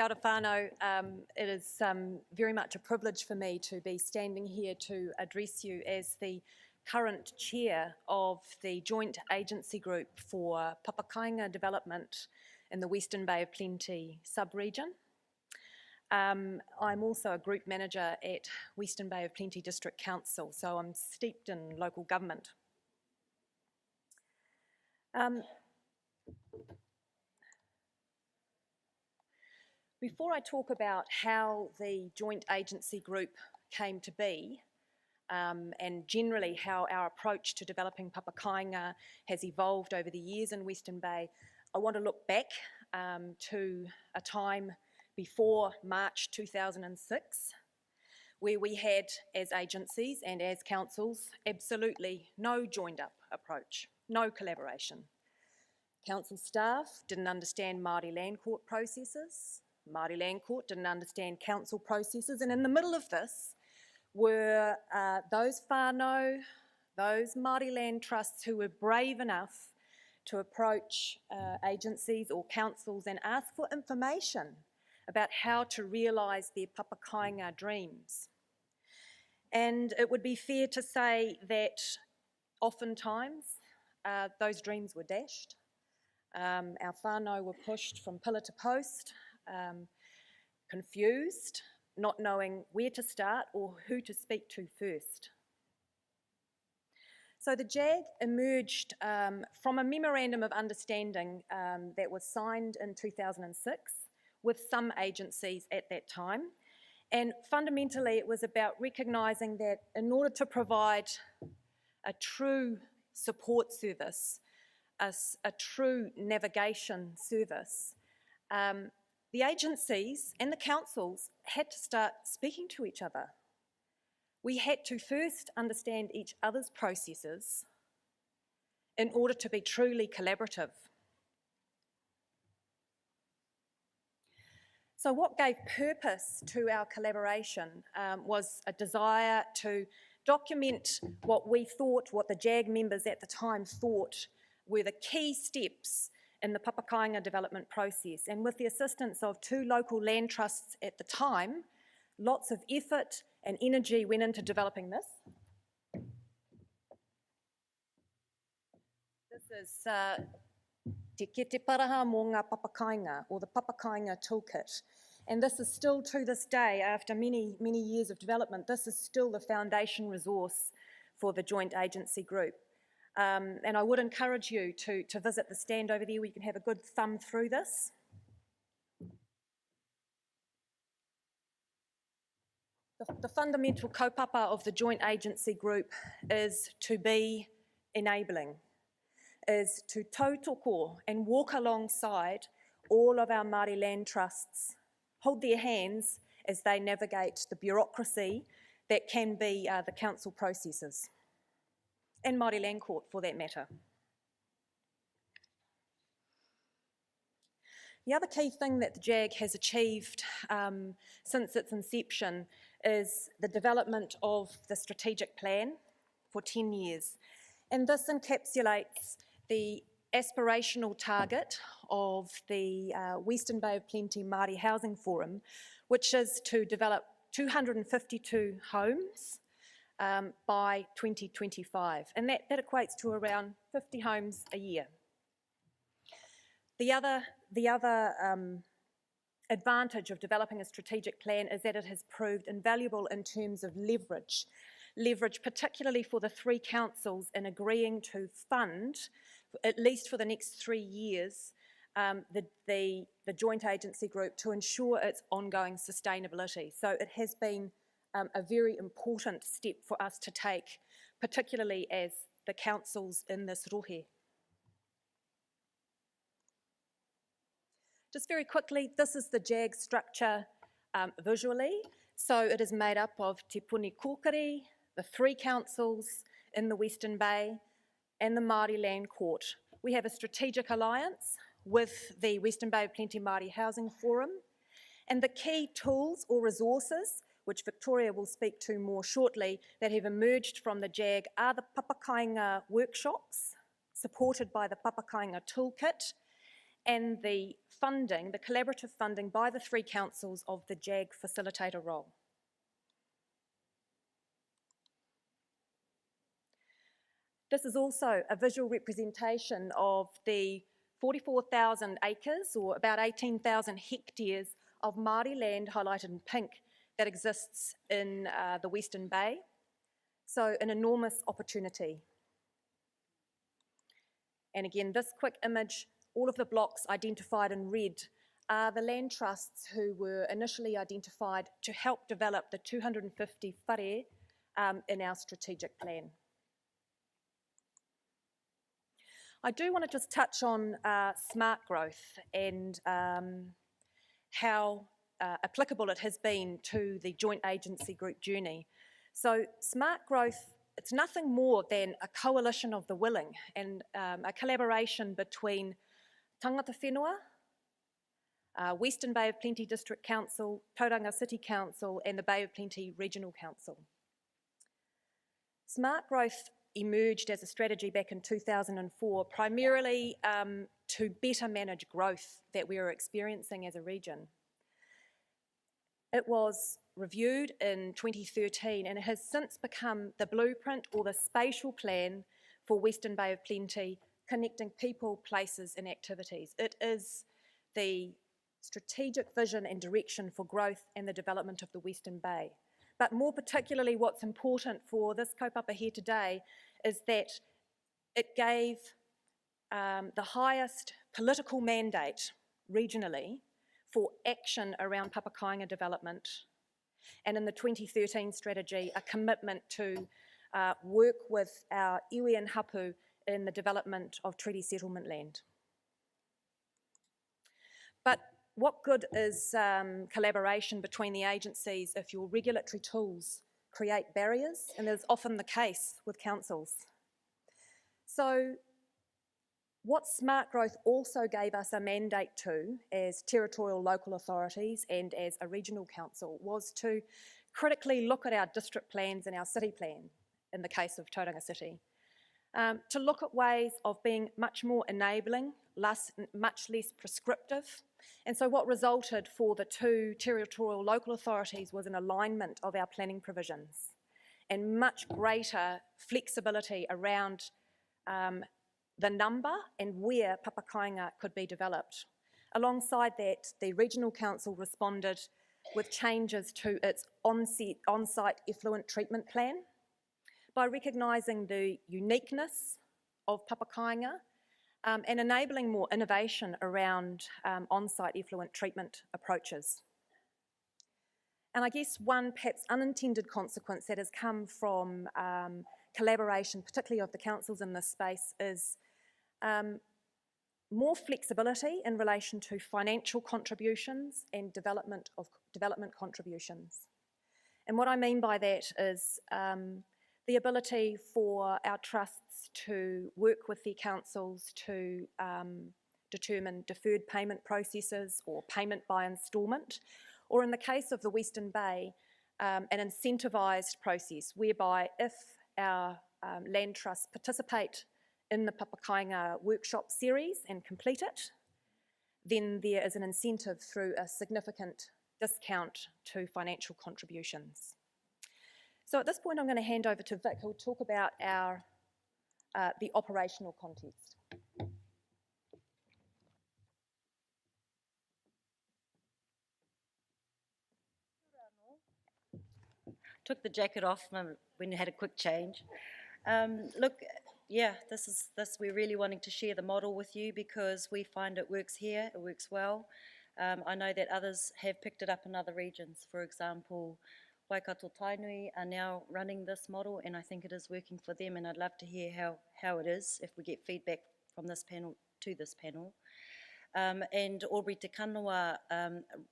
Kia ora whānau. It is very much a privilege for me to be standing here to address you as the current chair of the Joint Agency Group for Papakainga Development in the Western Bay of Plenty sub-region. I'm also a group manager at Western Bay of Plenty District Council, so I'm steeped in local government. Before I talk about how the Joint Agency Group came to be, and generally how our approach to developing Papakainga has evolved over the years in Western Bay, I want to look back to a time before March 2006, where we had, as agencies and as councils, absolutely no joined-up approach, no collaboration. Council staff didn't understand Māori land court processes, Māori Land Court didn't understand council processes, and in the middle of this were those whānau, those Māori land trusts who were brave enough to approach agencies or councils and ask for information about how to realise their Papakainga dreams. And it would be fair to say that oftentimes those dreams were dashed. Our whānau were pushed from pillar to post, confused, not knowing where to start or who to speak to first. So the JAG emerged from a memorandum of understanding that was signed in 2006 with some agencies at that time. And fundamentally it was about recognising that in order to provide a true support service, a true navigation service, the agencies and the councils had to start speaking to each other. We had to first understand each other's processes in order to be truly collaborative. So what gave purpose to our collaboration was a desire to document what we thought, what the JAG members at the time thought were the key steps in the Papakainga development process. And with the assistance of two local land trusts at the time, lots of effort and energy went into developing this. This is Te Kete Paraha mō ngā Papakainga, or the Papakainga Toolkit. And this is still, to this day, after many, many years of development, this is still the foundation resource for the Joint Agency Group. And I would encourage you to visit the stand over there where you can have a good thumb through this. The fundamental kaupapa of the Joint Agency Group is to be enabling, is to tautoko and walk alongside all of our Māori land trusts, hold their hands as they navigate the bureaucracy that can be the council processes, and Māori Land Court for that matter. The other key thing that the JAG has achieved since its inception is the development of the strategic plan for 10 years. And this encapsulates the aspirational target of the Western Bay of Plenty Māori Housing Forum, which is to develop 252 homes by 2025, and that equates to around 50 homes a year. The other advantage of developing a strategic plan is that it has proved invaluable in terms of leverage particularly for the three councils in agreeing to fund, at least for the next 3 years, the Joint Agency Group to ensure its ongoing sustainability. So it has been a very important step for us to take, particularly as the councils in this rohe. Just very quickly, this is the JAG structure visually. So it is made up of Te Puni Kōkiri, the three councils in the Western Bay, and the Māori Land Court. We have a strategic alliance with the Western Bay of Plenty Māori Housing Forum, and the key tools or resources, which Victoria will speak to more shortly, that have emerged from the JAG are the Papakainga workshops, supported by the Papakainga Toolkit, and the funding, the collaborative funding by the 3 councils of the JAG facilitator role. This is also a visual representation of the 44,000 acres, or about 18,000 hectares of Māori land highlighted in pink that exists in the Western Bay. So an enormous opportunity. And again, this quick image, all of the blocks identified in red are the land trusts who were initially identified to help develop the 250 whare in our strategic plan. I do want to just touch on smart growth and how applicable it has been to the joint agency group journey. So smart growth, it's nothing more than a coalition of the willing and a collaboration between Tangata Whenua, Western Bay of Plenty District Council, Tauranga City Council and the Bay of Plenty Regional Council. Smart growth emerged as a strategy back in 2004, primarily to better manage growth that we were experiencing as a region. It was reviewed in 2013 and it has since become the blueprint or the spatial plan for Western Bay of Plenty, connecting people, places and activities. It is the strategic vision and direction for growth and the development of the Western Bay. But more particularly what's important for this kaupapa here today is that it gave the highest political mandate regionally for action around Papakainga development, and in the 2013 strategy, a commitment to work with our iwi and hapu in the development of treaty settlement land. But what good is collaboration between the agencies if your regulatory tools create barriers? And that's often the case with councils. So what Smart Growth also gave us a mandate to as territorial local authorities and as a regional council was to critically look at our district plans and our city plan, in the case of Tauranga City, to look at ways of being much more enabling, much less prescriptive. And so what resulted for the 2 territorial local authorities was an alignment of our planning provisions and much greater flexibility around the number and where Papakainga could be developed. Alongside that, the Regional Council responded with changes to its on-site effluent treatment plan by recognising the uniqueness of Papakainga and enabling more innovation around on-site effluent treatment approaches. And I guess one perhaps unintended consequence that has come from collaboration, particularly of the councils in this space, is more flexibility in relation to financial contributions and development contributions. And what I mean by that is the ability for our trusts to work with their councils to determine deferred payment processes or payment by instalment, or in the case of the Western Bay, an incentivised process whereby if our land trusts participate in the Papakainga workshop series and complete it, then there is an incentive through a significant discount to financial contributions. So at this point I'm going to hand over to Vic, who will talk about the operational context. Took the jacket off when you had a quick change. Look, yeah, we're really wanting to share the model with you because we find it works here, it works well. I know that others have picked it up in other regions. For example, Waikato Tainui are now running this model and I think it is working for them, and I'd love to hear how it is if we get feedback from this panel to this panel. And Aubrey Te Kanawa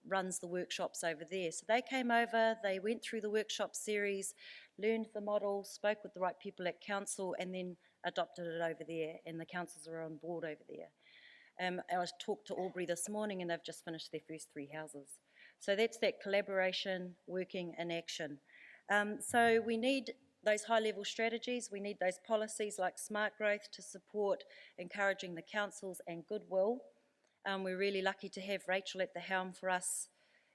runs the workshops over there. So they came over, they went through the workshop series, learned the model, spoke with the right people at council and then adopted it over there, and the councils are on board over there. I talked to Aubrey this morning and they've just finished their first 3 houses. So that's that collaboration working in action. So we need those high-level strategies, we need those policies like Smart Growth to support encouraging the councils and goodwill We're really lucky to have Rachel at the helm for us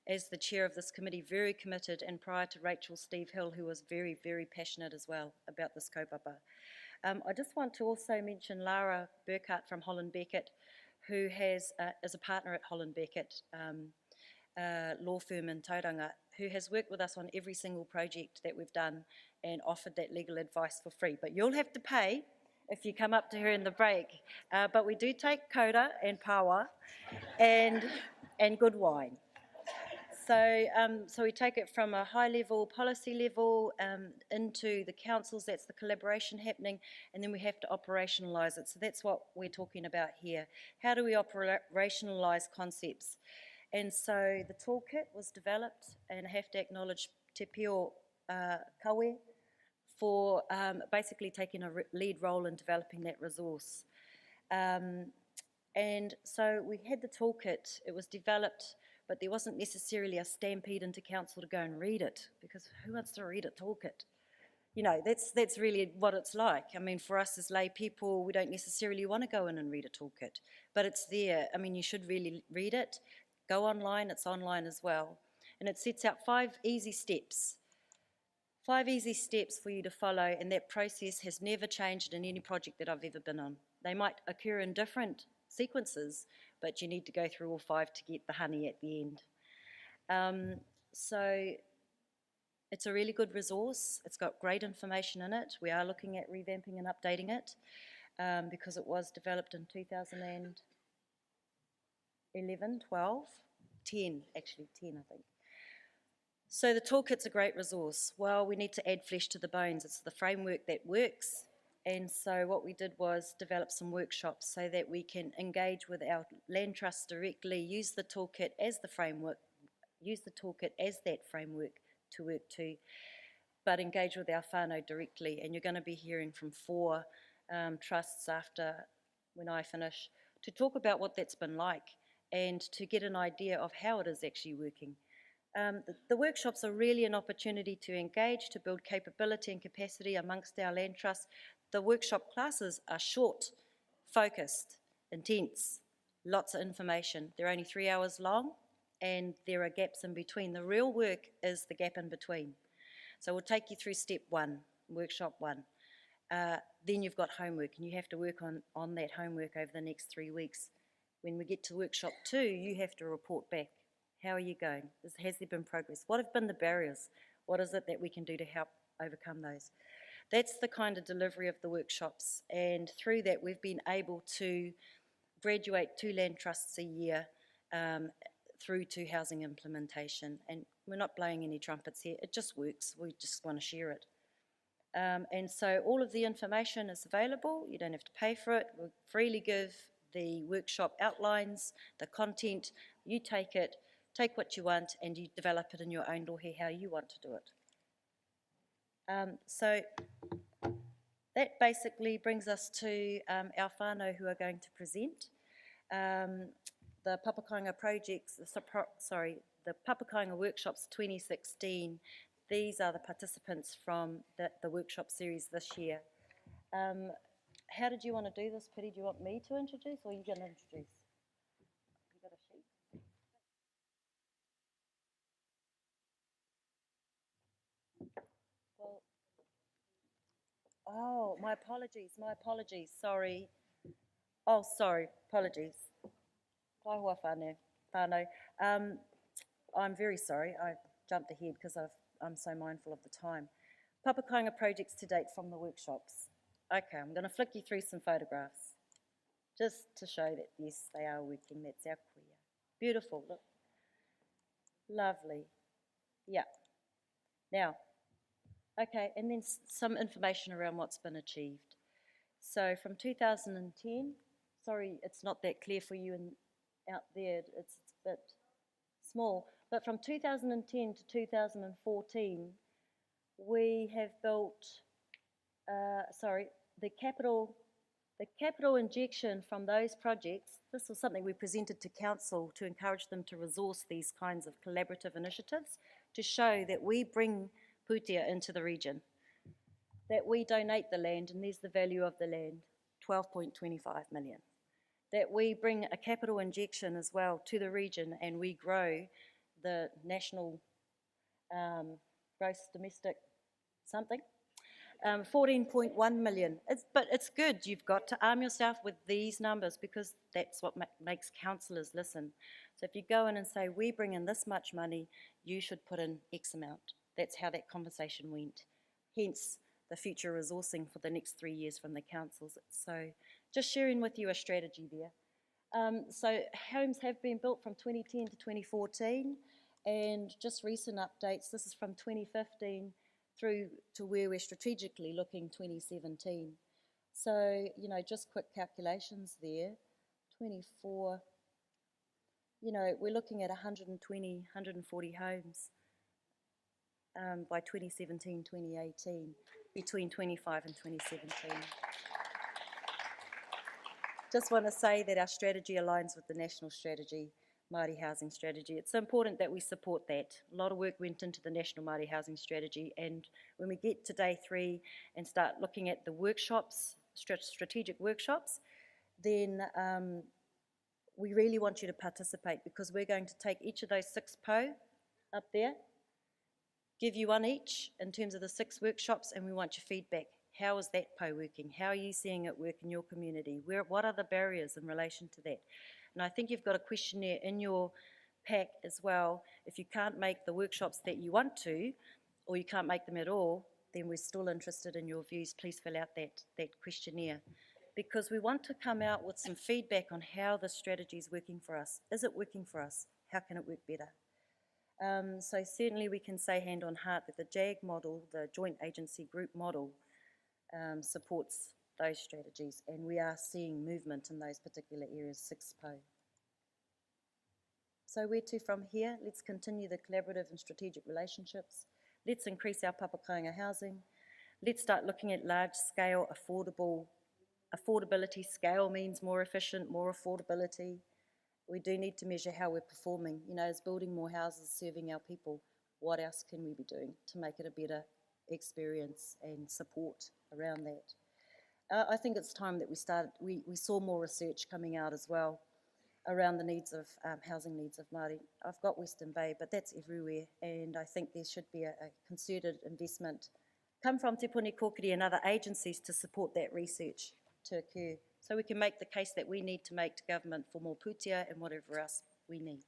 as the chair of this committee, very committed, and prior to Rachel, Steve Hill, who was very, very passionate as well about this kaupapa. I just want to also mention Lara Burkhardt from Holland Beckett, who is a partner at Holland Beckett law firm in Tauranga, who has worked with us on every single project that we've done and offered that legal advice for free. But you'll have to pay if you come up to her in the break. But we do take koura and pawa and good wine. So we take it from a high level, policy level, into the councils, that's the collaboration happening, and then we have to operationalise it. So that's what we're talking about here. How do we operationalise concepts? And so the toolkit was developed, and I have to acknowledge Te Pio Kawe for basically taking a lead role in developing that resource. And so we had the toolkit, it was developed, but there wasn't necessarily a stampede into council to go and read it, because who wants to read a toolkit? You know, that's really what it's like. I mean, for us as lay people, we don't necessarily want to go in and read a toolkit, but it's there. I mean, you should really read it. Go online, it's online as well. And it sets out 5 easy steps. 5 easy steps for you to follow, and that process has never changed in any project that I've ever been on. They might occur in different sequences, but you need to go through all 5 to get the honey at the end. So it's a really good resource. It's got great information in it. We are looking at revamping and updating it because it was developed in 2011, 12, 10, actually 10 I think. So the toolkit's a great resource. Well, we need to add flesh to the bones. It's the framework that works. And so what we did was develop some workshops so that we can engage with our land trusts directly, use the toolkit as the framework, use the toolkit as that framework to work to, but engage with our whānau directly. And you're going to be hearing from 4 trusts after, when I finish, to talk about what that's been like and to get an idea of how it is actually working. The workshops are really an opportunity to engage, to build capability and capacity amongst our land trusts. The workshop classes are short, focused, intense, lots of information. They're only 3 hours long and there are gaps in between. The real work is the gap in between. So we'll take you through step 1, workshop 1. Then you've got homework and you have to work on that homework over the next 3 weeks. When we get to workshop 2, you have to report back. How are you going? Has there been progress? What have been the barriers? What is it that we can do to help overcome those? That's the kind of delivery of the workshops, and through that we've been able to graduate 2 land trusts a year through to housing implementation. And we're not blowing any trumpets here, it just works, we just want to share it. And so all of the information is available, you don't have to pay for it, we'll freely give the workshop outlines, the content, you take it, take what you want and you develop it in your own dohe how you want to do it. So that basically brings us to our whānau who are going to present. The Papakainga projects, the Papakainga Workshops 2016, these are the participants from the workshop series this year. How did you want to do this, Piri? Do you want me to introduce or are you going to introduce? You got a sheet? Well, oh, my apologies, sorry. Oh, sorry, apologies. Kaihua whānau. I'm very sorry, I jumped ahead because I'm so mindful of the time. Papakainga projects to date from the workshops. Okay, I'm going to flick you through some photographs just to show that, yes, they are working. That's our kuia. Beautiful, look. Lovely. Yeah. Now, okay, and then some information around what's been achieved. So from 2010, sorry, it's not that clear for you out there, it's a bit small, but from 2010 to 2014, we have built, the capital injection from those projects, this was something we presented to council to encourage them to resource these kinds of collaborative initiatives to show that we bring pūtea into the region, that we donate the land, and there's the value of the land, 12.25 million. that we bring a capital injection as well to the region and we grow the national gross domestic something. 14.1 million. But it's good. You've got to arm yourself with these numbers because that's what makes councillors listen. So if you go in and say, we bring in this much money, you should put in X amount. That's how that conversation went. Hence the future resourcing for the next 3 years from the councils. So just sharing with you a strategy there. So homes have been built from 2010 to 2014, and just recent updates, this is from 2015 through to where we're strategically looking 2017. So, you know, just quick calculations there, 24, you know, we're looking at 120, 140 homes by 2017, 2018, between 25 and 2017. Just want to say that our strategy aligns with the national strategy, Māori housing strategy. It's important that we support that. A lot of work went into the National Māori Housing Strategy, and when we get to day 3 and start looking at the workshops, strategic workshops, then we really want you to participate because we're going to take each of those 6 po up there, give you one each in terms of the 6 workshops, and we want your feedback. How is that po working? How are you seeing it work in your community? What are the barriers in relation to that? And I think you've got a questionnaire in your pack as well. If you can't make the workshops that you want to, or you can't make them at all, then we're still interested in your views. Please fill out that questionnaire. Because we want to come out with some feedback on how the strategy is working for us. Is it working for us? How can it work better? So certainly we can say hand on heart that the JAG model, the Joint Agency Group model, supports those strategies, and we are seeing movement in those particular areas, 6 po. So where to from here? Let's continue the collaborative and strategic relationships. Let's increase our Papakainga housing. Let's start looking at large scale affordability. Scale means more efficient, more affordability. We do need to measure how we're performing. You know, as building more houses, serving our people, what else can we be doing to make it a better experience and support around that? I think it's time that we saw more research coming out as well around the needs of housing needs of Māori. I've got Western Bay, but that's everywhere, and I think there should be a concerted investment come from Te Puni Kōkiri and other agencies to support that research to occur, so we can make the case that we need to make to government for more pūtea and whatever else we need.